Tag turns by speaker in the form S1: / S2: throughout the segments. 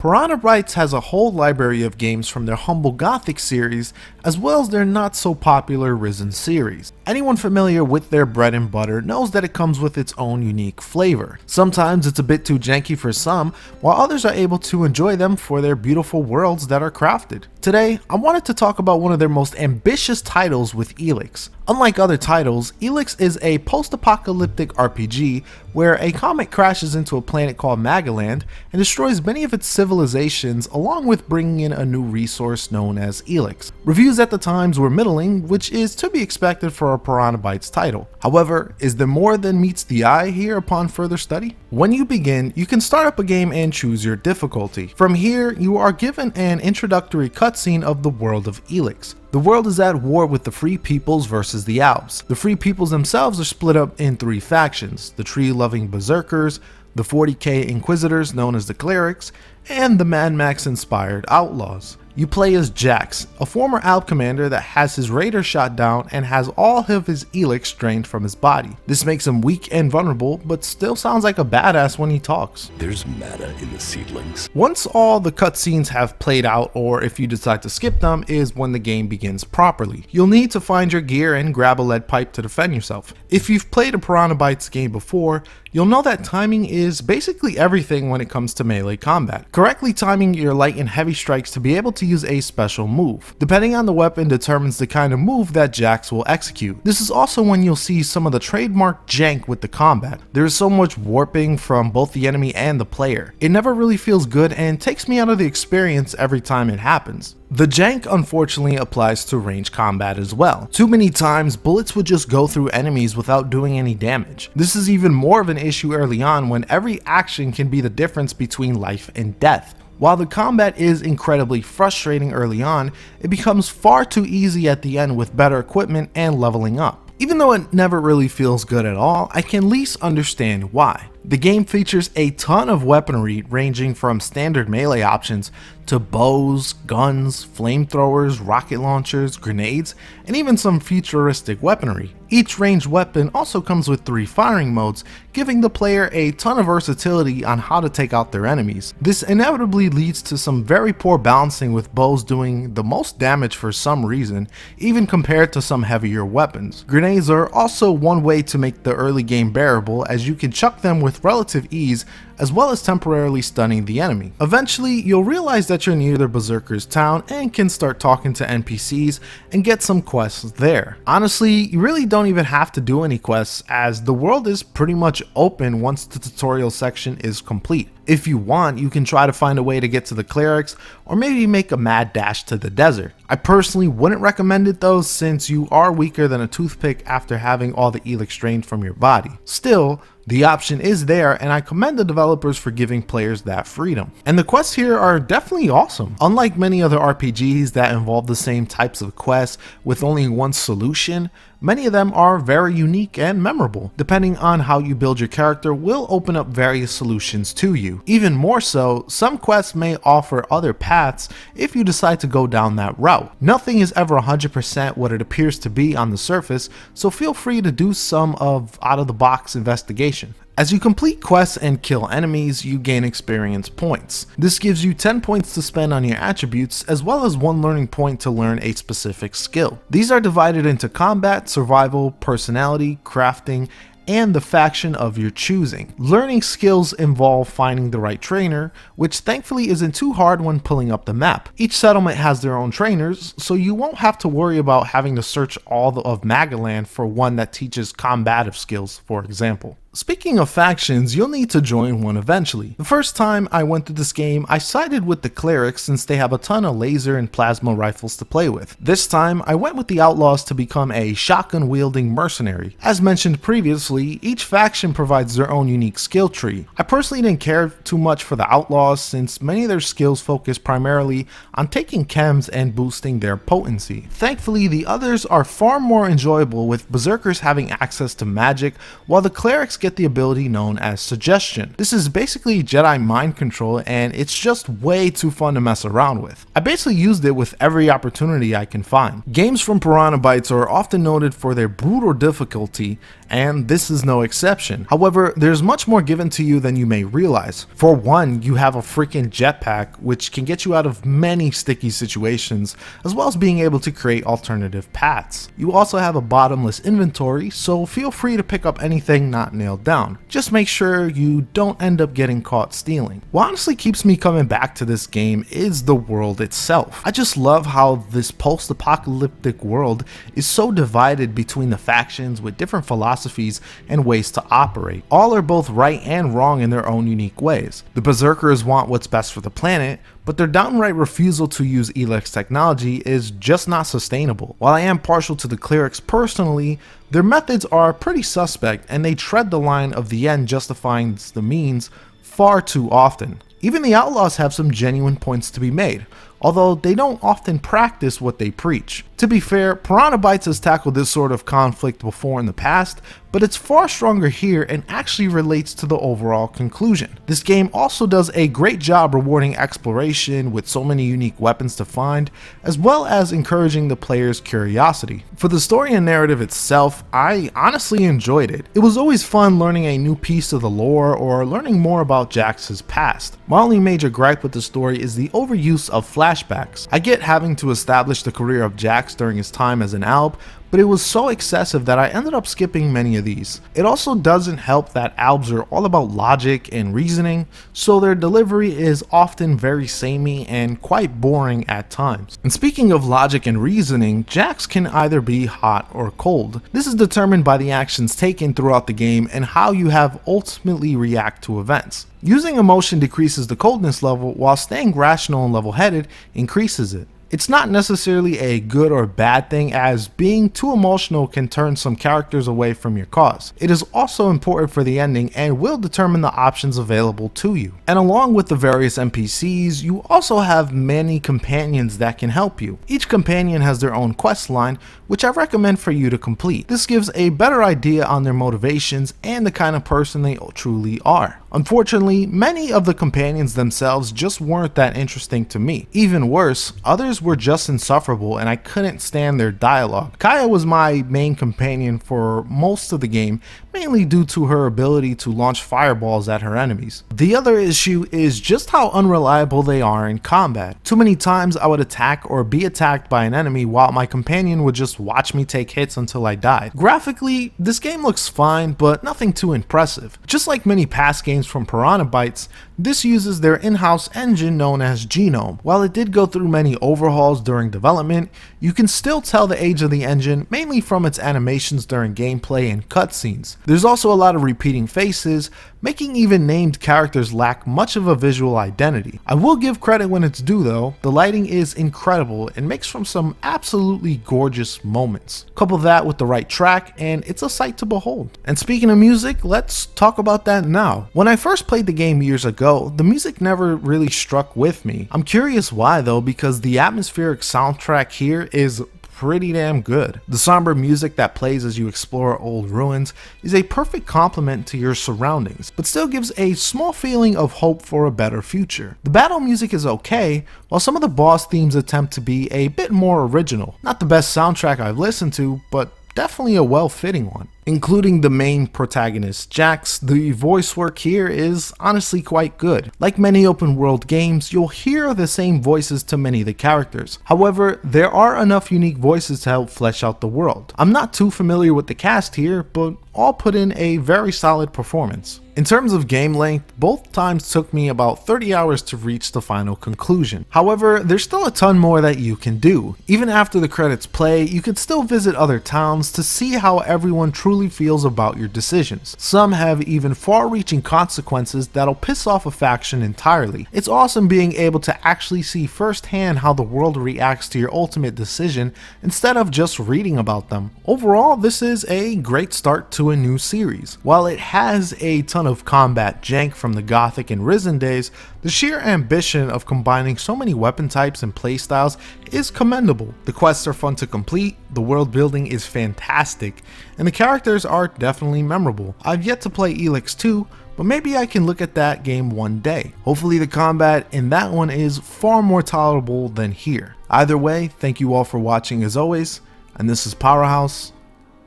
S1: Pirrama Bytes has a whole library of games from their Humble Gothic series, as well as their not so popular Risen series. Anyone familiar with their bread and butter knows that it comes with its own unique flavor. Sometimes it's a bit too janky for some, while others are able to enjoy them for their beautiful worlds that are crafted. Today, I wanted to talk about one of their most ambitious titles with Elex. Unlike other titles, Elex is a post-apocalyptic RPG where a comet crashes into a planet called Magaland and destroys many of its civilizations, along with bringing in a new resource known as Elex. Reviews at the times were middling, which is to be expected for a Pirrama Bytes title. However, is there more than meets the eye here upon further study? When you begin, you can start up a game and choose your difficulty. From here, you are given an introductory cutscene of the world of Elex. The world is at war with the Free Peoples versus the Alps. The Free Peoples themselves are split up in three factions: the tree-loving Berserkers, the 40k Inquisitors known as the Clerics, and the Mad Max-inspired Outlaws. You play as Jax, a former Alp commander that has his raider shot down and has all of his Elex drained from his body. This makes him weak and vulnerable, but still sounds like a badass when he talks.
S2: There's mana in the seedlings.
S1: Once all the cutscenes have played out, or if you decide to skip them, is when the game begins properly. You'll need to find your gear and grab a lead pipe to defend yourself. If you've played a Pirrama Bytes game before, you'll know that timing is basically everything when it comes to melee combat. Correctly timing your light and heavy strikes to be able to use a special move. Depending on the weapon determines the kind of move that Jax will execute. This is also when you'll see some of the trademark jank with the combat. There is so much warping from both the enemy and the player. It never really feels good and takes me out of the experience every time it happens. The jank unfortunately applies to range combat as well. Too many times, bullets would just go through enemies without doing any damage. This is even more of an issue early on when every action can be the difference between life and death. While the combat is incredibly frustrating early on, it becomes far too easy at the end with better equipment and leveling up. Even though it never really feels good at all, I can at least understand why. The game features a ton of weaponry ranging from standard melee options to bows, guns, flamethrowers, rocket launchers, grenades, and even some futuristic weaponry. Each ranged weapon also comes with 3 firing modes, giving the player a ton of versatility on how to take out their enemies. This inevitably leads to some very poor balancing, with bows doing the most damage for some reason, even compared to some heavier weapons. Grenades are also one way to make the early game bearable, as you can chuck them with relative ease, as well as temporarily stunning the enemy. Eventually, you'll realize that you're near the Berserker's town and can start talking to NPCs and get some quests there. Honestly, you really don't even have to do any quests, as the world is pretty much open once the tutorial section is complete. If you want, you can try to find a way to get to the clerics, or maybe make a mad dash to the desert. I personally wouldn't recommend it though, since you are weaker than a toothpick after having all the Elex drained from your body. Still, the option is there, and I commend the developers for giving players that freedom. And the quests here are definitely awesome. Unlike many other RPGs that involve the same types of quests with only one solution, many of them are very unique and memorable. Depending on how you build your character will open up various solutions to you. Even more so, some quests may offer other paths if you decide to go down that route. Nothing is ever 100% what it appears to be on the surface, so feel free to do some of out-of-the-box investigation. As you complete quests and kill enemies, you gain experience points. This gives you 10 points to spend on your attributes, as well as 1 learning point to learn a specific skill. These are divided into combat, survival, personality, crafting, and the faction of your choosing. Learning skills involve finding the right trainer, which thankfully isn't too hard when pulling up the map. Each settlement has their own trainers, so you won't have to worry about having to search all of Magaland for one that teaches combative skills, for example. Speaking of factions, you'll need to join one eventually. The first time I went through this game, I sided with the clerics since they have a ton of laser and plasma rifles to play with. This time, I went with the outlaws to become a shotgun-wielding mercenary. As mentioned previously, each faction provides their own unique skill tree. I personally didn't care too much for the outlaws, since many of their skills focus primarily on taking chems and boosting their potency. Thankfully, the others are far more enjoyable, with berserkers having access to magic, while the clerics get get the ability known as Suggestion. This is basically Jedi mind control, and it's just way too fun to mess around with. I basically used it with every opportunity I can find. Games from Pirrama Bytes are often noted for their brutal difficulty, and this is no exception. However, there's much more given to you than you may realize. For one, you have a freaking jetpack, which can get you out of many sticky situations, as well as being able to create alternative paths. You also have a bottomless inventory, so feel free to pick up anything not nailed down. Just make sure you don't end up getting caught stealing. What honestly keeps me coming back to this game is the world itself. I just love how this post-apocalyptic world is so divided between the factions with different philosophies and ways to operate. All are both right and wrong in their own unique ways. The Berserkers want what's best for the planet, but their downright refusal to use Elex technology is just not sustainable. While I am partial to the clerics personally, their methods are pretty suspect, and they tread the line of the end justifying the means far too often. Even the outlaws have some genuine points to be made, although they don't often practice what they preach. To be fair, Pirrama Bytes has tackled this sort of conflict before in the past, but it's far stronger here and actually relates to the overall conclusion. This game also does a great job rewarding exploration with so many unique weapons to find, as well as encouraging the player's curiosity. For the story and narrative itself, I honestly enjoyed it. It was always fun learning a new piece of the lore or learning more about Jax's past. My only major gripe with the story is the overuse of flashbacks. I get having to establish the career of Jax during his time as an alb, but it was so excessive that I ended up skipping many of these. It also doesn't help that albs are all about logic and reasoning, so their delivery is often very samey and quite boring at times. And speaking of logic and reasoning, Jax can either be hot or cold. This is determined by the actions taken throughout the game and how you have ultimately react to events. Using emotion decreases the coldness level, while staying rational and level-headed increases it. It's not necessarily a good or bad thing, as being too emotional can turn some characters away from your cause. It is also important for the ending and will determine the options available to you. And along with the various NPCs, you also have many companions that can help you. Each companion has their own quest line, which I recommend for you to complete. This gives a better idea on their motivations and the kind of person they truly are. Unfortunately, many of the companions themselves just weren't that interesting to me. Even worse, others were just insufferable and I couldn't stand their dialogue. Kaya was my main companion for most of the game, mainly due to her ability to launch fireballs at her enemies. The other issue is just how unreliable they are in combat. Too many times I would attack or be attacked by an enemy while my companion would just watch me take hits until I died. Graphically, this game looks fine, but nothing too impressive. Just like many past games from Pirrama Bytes, this uses their in-house engine known as Genome. While it did go through many overhauls during development, you can still tell the age of the engine mainly from its animations during gameplay and cutscenes. There's also a lot of repeating faces, making even named characters lack much of a visual identity. I will give credit when it's due though, the lighting is incredible and makes from some absolutely gorgeous moments. Couple that with the right track and it's a sight to behold. And speaking of music, let's talk about that now. When I first played the game years ago, the music never really struck with me. I'm curious why though, because the atmospheric soundtrack here is pretty damn good. The somber music that plays as you explore old ruins is a perfect complement to your surroundings, but still gives a small feeling of hope for a better future. The battle music is okay, while some of the boss themes attempt to be a bit more original. Not the best soundtrack I've listened to, but definitely a well-fitting one. Including the main protagonist, Jax, the voice work here is honestly quite good. Like many open world games, you'll hear the same voices to many of the characters. However, there are enough unique voices to help flesh out the world. I'm not too familiar with the cast here, but all put in a very solid performance. In terms of game length, both times took me about 30 hours to reach the final conclusion. However, there's still a ton more that you can do. Even after the credits play, you can still visit other towns to see how everyone truly feels about your decisions. Some have even far-reaching consequences that'll piss off a faction entirely. It's awesome being able to actually see firsthand how the world reacts to your ultimate decision instead of just reading about them. Overall, this is a great start to a new series. While it has a ton of combat jank from the Gothic and Risen days, the The sheer ambition of combining so many weapon types and playstyles is commendable. The quests are fun to complete, the world building is fantastic, and the characters are definitely memorable. I've yet to play Elex 2, but maybe I can look at that game one day. Hopefully the combat in that one is far more tolerable than here. Either way, thank you all for watching as always, and this is Powerhouse,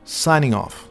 S1: signing off.